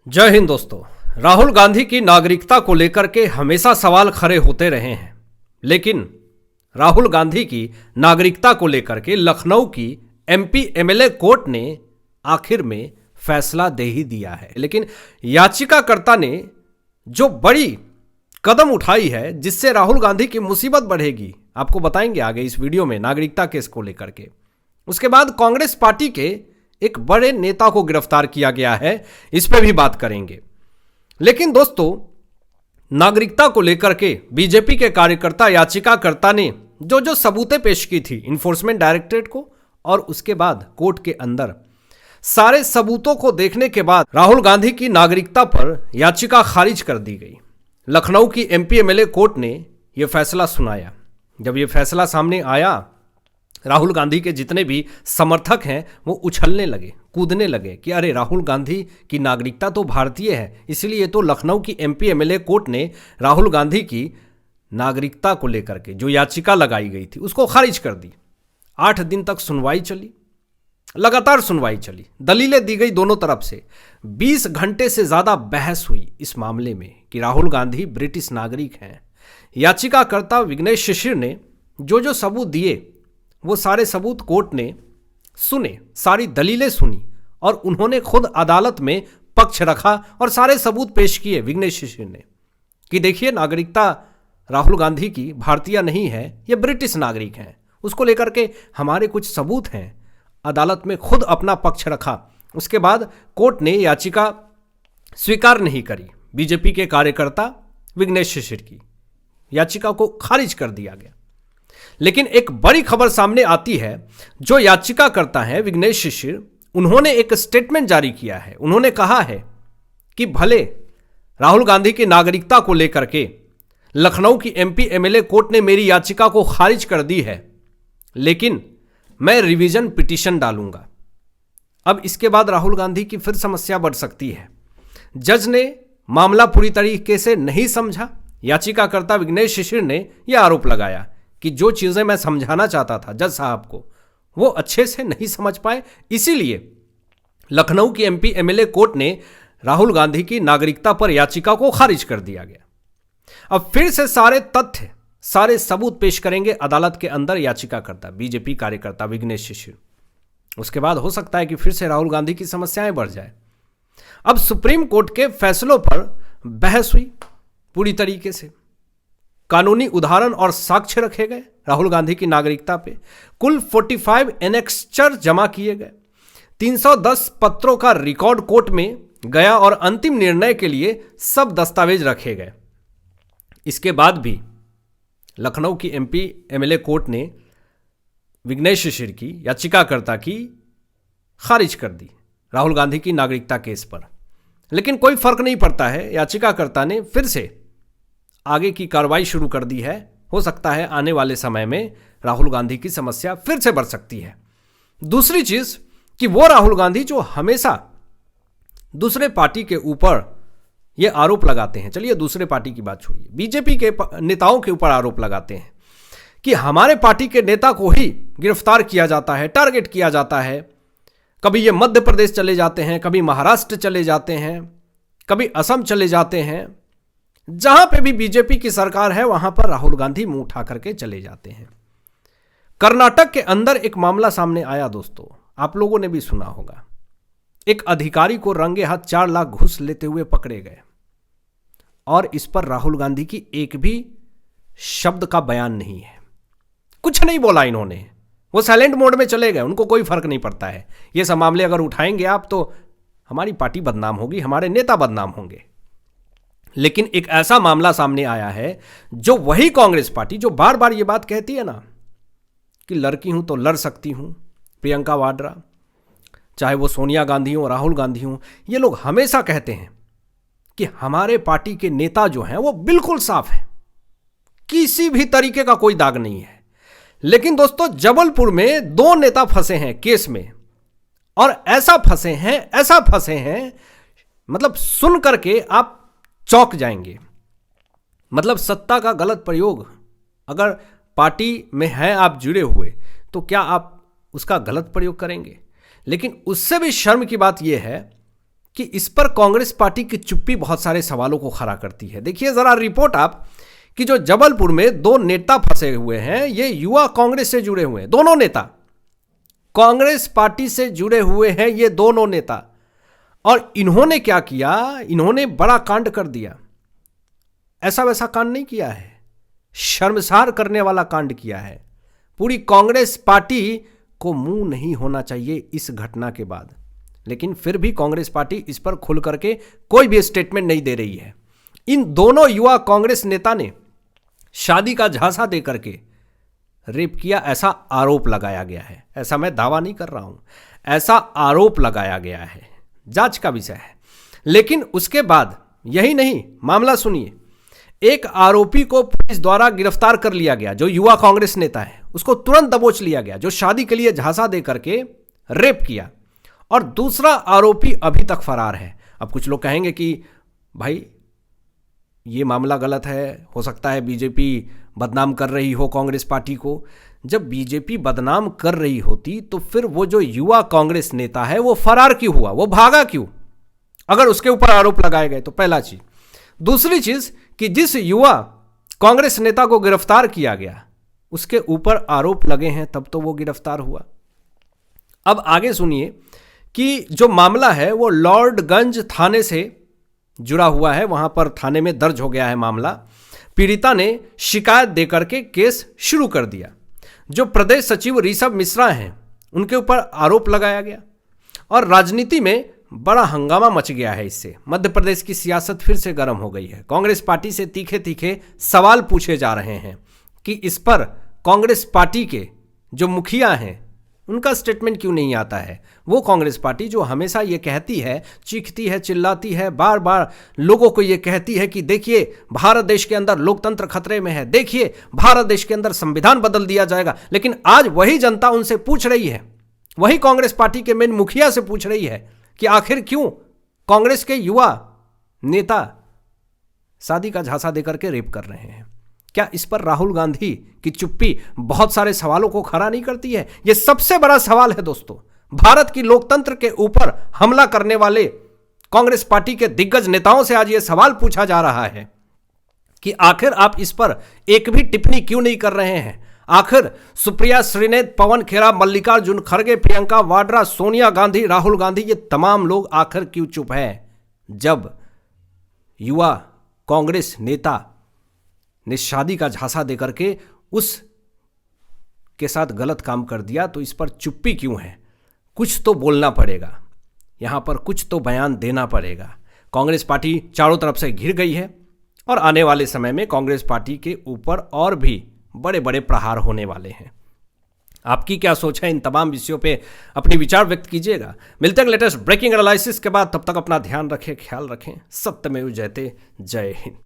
जय हिंद दोस्तों। राहुल गांधी की नागरिकता को लेकर के हमेशा सवाल खड़े होते रहे हैं, लेकिन राहुल गांधी की नागरिकता को लेकर के लखनऊ की एमपी एमएलए कोर्ट ने आखिर में फैसला दे ही दिया है। लेकिन याचिकाकर्ता ने जो बड़ी कदम उठाई है जिससे राहुल गांधी की मुसीबत बढ़ेगी, आपको बताएंगे आगे इस वीडियो में नागरिकता केस को लेकर के। उसके बाद कांग्रेस पार्टी के एक बड़े नेता को गिरफ्तार किया गया है, इस पे भी बात करेंगे। लेकिन दोस्तों, नागरिकता को लेकर के बीजेपी के कार्यकर्ता याचिकाकर्ता ने जो सबूतें पेश की थी इन्फोर्समेंट डायरेक्टरेट को और उसके बाद कोर्ट के अंदर, सारे सबूतों को देखने के बाद राहुल गांधी की नागरिकता पर याचिका खारिज कर दी गई। लखनऊ की एमपी एमएलए कोर्ट ने यह फैसला सुनाया। जब यह फैसला सामने आया, राहुल गांधी के जितने भी समर्थक हैं वो उछलने लगे, कूदने लगे कि अरे राहुल गांधी की नागरिकता तो भारतीय है, इसलिए तो लखनऊ की एमपी एमएलए कोर्ट ने राहुल गांधी की नागरिकता को लेकर के जो याचिका लगाई गई थी उसको खारिज कर दी। 8 दिन तक सुनवाई चली, लगातार सुनवाई चली, दलीलें दी गई दोनों तरफ से। 20 घंटे से ज्यादा बहस हुई इस मामले में कि राहुल गांधी ब्रिटिश नागरिक हैं। याचिकाकर्ता विघ्नेश शिशिर ने जो सबूत दिए वो सारे सबूत कोर्ट ने सुने, सारी दलीलें सुनी और उन्होंने खुद अदालत में पक्ष रखा और सारे सबूत पेश किए विघ्नेश शिशिर ने कि देखिए, नागरिकता राहुल गांधी की भारतीय नहीं है, ये ब्रिटिश नागरिक हैं। उसको लेकर के हमारे कुछ सबूत हैं। अदालत में खुद अपना पक्ष रखा। उसके बाद कोर्ट ने याचिका स्वीकार नहीं करी। बीजेपी के कार्यकर्ता विघ्नेश शिशिर की याचिका को खारिज कर दिया गया। लेकिन एक बड़ी खबर सामने आती है। जो याचिकाकर्ता है विघ्नेश शिशिर, उन्होंने एक स्टेटमेंट जारी किया है। उन्होंने कहा है कि भले राहुल गांधी की नागरिकता को लेकर के लखनऊ की एमपी एमएलए कोर्ट ने मेरी याचिका को खारिज कर दी है, लेकिन मैं रिवीजन पिटीशन डालूंगा। अब इसके बाद राहुल गांधी की फिर समस्या बढ़ सकती है। जज ने मामला पूरी तरीके से नहीं समझा। याचिकाकर्ता विघ्नेश शिशिर ने यह आरोप लगाया कि जो चीजें मैं समझाना चाहता था जज साहब को, वो अच्छे से नहीं समझ पाए, इसीलिए लखनऊ की एमपी एमएलए कोर्ट ने राहुल गांधी की नागरिकता पर याचिका को खारिज कर दिया गया। अब फिर से सारे तथ्य, सारे सबूत पेश करेंगे अदालत के अंदर याचिकाकर्ता बीजेपी कार्यकर्ता विघ्नेश शिशिर। उसके बाद हो सकता है कि फिर से राहुल गांधी की समस्याएं बढ़ जाए। अब सुप्रीम कोर्ट के फैसलों पर बहस हुई पूरी तरीके से। कानूनी उदाहरण और साक्ष्य रखे गए राहुल गांधी की नागरिकता पे। कुल 45 एनेक्स्चर जमा किए गए। 310 पत्रों का रिकॉर्ड कोर्ट में गया और अंतिम निर्णय के लिए सब दस्तावेज रखे गए। इसके बाद भी लखनऊ की एमपी एमएलए कोर्ट ने विघ्नेश शिशिर की याचिकाकर्ता की खारिज कर दी राहुल गांधी की नागरिकता केस पर। लेकिन कोई फर्क नहीं पड़ता है। याचिकाकर्ता ने फिर से आगे की कार्रवाई शुरू कर दी है। हो सकता है आने वाले समय में राहुल गांधी की समस्या फिर से बढ़ सकती है। दूसरी चीज कि वो राहुल गांधी जो हमेशा दूसरे पार्टी के ऊपर ये आरोप लगाते हैं, चलिए दूसरे पार्टी की बात छोड़िए, बीजेपी के नेताओं के ऊपर आरोप लगाते हैं कि हमारे पार्टी के नेता को ही गिरफ्तार किया जाता है, टारगेट किया जाता है। कभी ये मध्य प्रदेश चले जाते हैं, कभी महाराष्ट्र चले जाते हैं, कभी असम चले जाते हैं। जहां पे भी बीजेपी की सरकार है वहां पर राहुल गांधी मुंह उठा करके चले जाते हैं। कर्नाटक के अंदर एक मामला सामने आया दोस्तों, आप लोगों ने भी सुना होगा। एक अधिकारी को रंगे हाथ 4 लाख घूस लेते हुए पकड़े गए और इस पर राहुल गांधी की एक भी शब्द का बयान नहीं है। कुछ नहीं बोला इन्होंने, वो साइलेंट मोड में चले गए। उनको कोई फर्क नहीं पड़ता है। ये सब मामले अगर उठाएंगे आप तो हमारी पार्टी बदनाम होगी, हमारे नेता बदनाम होंगे। लेकिन एक ऐसा मामला सामने आया है जो वही कांग्रेस पार्टी जो बार बार ये बात कहती है ना कि लड़की हूं तो लड़ सकती हूं, प्रियंका वाड्रा, चाहे वो सोनिया गांधी हो, राहुल गांधी हो, ये लोग हमेशा कहते हैं कि हमारे पार्टी के नेता जो हैं वो बिल्कुल साफ हैं, किसी भी तरीके का कोई दाग नहीं है। लेकिन दोस्तों, जबलपुर में 2 नेता फंसे हैं केस में, और ऐसा फंसे हैं मतलब सुन करके आप चौंक जाएंगे। मतलब सत्ता का गलत प्रयोग, अगर पार्टी में हैं आप जुड़े हुए तो क्या आप उसका गलत प्रयोग करेंगे? लेकिन उससे भी शर्म की बात यह है कि इस पर कांग्रेस पार्टी की चुप्पी बहुत सारे सवालों को खड़ा करती है। देखिए जरा रिपोर्ट आप कि जो जबलपुर में दो नेता फंसे हुए हैं, ये युवा कांग्रेस से जुड़े हुए हैं। दोनों नेता कांग्रेस पार्टी से जुड़े हुए हैं, ये दोनों नेता। और इन्होंने क्या किया, इन्होंने बड़ा कांड कर दिया। ऐसा वैसा कांड नहीं किया है, शर्मसार करने वाला कांड किया है। पूरी कांग्रेस पार्टी को मुंह नहीं होना चाहिए इस घटना के बाद, लेकिन फिर भी कांग्रेस पार्टी इस पर खुल करके कोई भी स्टेटमेंट नहीं दे रही है। इन दोनों युवा कांग्रेस नेता ने शादी का झांसा देकर के रेप किया, ऐसा आरोप लगाया गया है। ऐसा मैं दावा नहीं कर रहा हूं, ऐसा आरोप लगाया गया है, जांच का विषय है। लेकिन उसके बाद यही नहीं, मामला सुनिए। एक आरोपी को पुलिस द्वारा गिरफ्तार कर लिया गया, जो युवा कांग्रेस नेता है, उसको तुरंत दबोच लिया गया, जो शादी के लिए झांसा देकर के रेप किया। और दूसरा आरोपी अभी तक फरार है। अब कुछ लोग कहेंगे कि भाई ये मामला गलत है, हो सकता है बीजेपी बदनाम कर रही हो कांग्रेस पार्टी को। जब बीजेपी बदनाम कर रही होती तो फिर वो जो युवा कांग्रेस नेता है वो फरार क्यों हुआ, वो भागा क्यों, अगर उसके ऊपर आरोप लगाए गए तो? पहला चीज। दूसरी चीज कि जिस युवा कांग्रेस नेता को गिरफ्तार किया गया उसके ऊपर आरोप लगे हैं, तब तो वो गिरफ्तार हुआ। अब आगे सुनिए कि जो मामला है वो लॉर्डगंज थाने से जुड़ा हुआ है। वहां पर थाने में दर्ज हो गया है मामला। पीड़िता ने शिकायत देकर के केस शुरू कर दिया। जो प्रदेश सचिव ऋषभ मिश्रा हैं उनके ऊपर आरोप लगाया गया और राजनीति में बड़ा हंगामा मच गया है। इससे मध्य प्रदेश की सियासत फिर से गर्म हो गई है। कांग्रेस पार्टी से तीखे तीखे सवाल पूछे जा रहे हैं कि इस पर कांग्रेस पार्टी के जो मुखिया हैं उनका स्टेटमेंट क्यों नहीं आता है। वो कांग्रेस पार्टी जो हमेशा ये कहती है, चीखती है, चिल्लाती है, बार बार लोगों को ये कहती है कि देखिए भारत देश के अंदर लोकतंत्र खतरे में है, देखिए भारत देश के अंदर संविधान बदल दिया जाएगा। लेकिन आज वही जनता उनसे पूछ रही है, वही कांग्रेस पार्टी के मेन मुखिया से पूछ रही है कि आखिर क्यों कांग्रेस के युवा नेता शादी का झांसा देकर के रेप कर रहे हैं। क्या इस पर राहुल गांधी की चुप्पी बहुत सारे सवालों को खड़ा नहीं करती है? यह सबसे बड़ा सवाल है दोस्तों। भारत की लोकतंत्र के ऊपर हमला करने वाले कांग्रेस पार्टी के दिग्गज नेताओं से आज यह सवाल पूछा जा रहा है कि आखिर आप इस पर एक भी टिप्पणी क्यों नहीं कर रहे हैं। आखिर सुप्रिया श्रीनेत, पवन खेरा, मल्लिकार्जुन खड़गे, प्रियंका वाड्रा, सोनिया गांधी, राहुल गांधी, ये तमाम लोग आखिर क्यों चुप हैं? जब युवा कांग्रेस नेता ने शादी का झांसा देकर के उस के साथ गलत काम कर दिया तो इस पर चुप्पी क्यों है? कुछ तो बोलना पड़ेगा, यहां पर कुछ तो बयान देना पड़ेगा। कांग्रेस पार्टी चारों तरफ से घिर गई है और आने वाले समय में कांग्रेस पार्टी के ऊपर और भी बड़े बड़े प्रहार होने वाले हैं। आपकी क्या सोच है इन तमाम विषयों पे? अपनी विचार व्यक्त कीजिएगा। मिलते हैं लेटेस्ट ब्रेकिंग एनालिसिस के बाद। तब तक अपना ध्यान रखें, ख्याल रखें। सत्यमेव जयते। जय हिंद।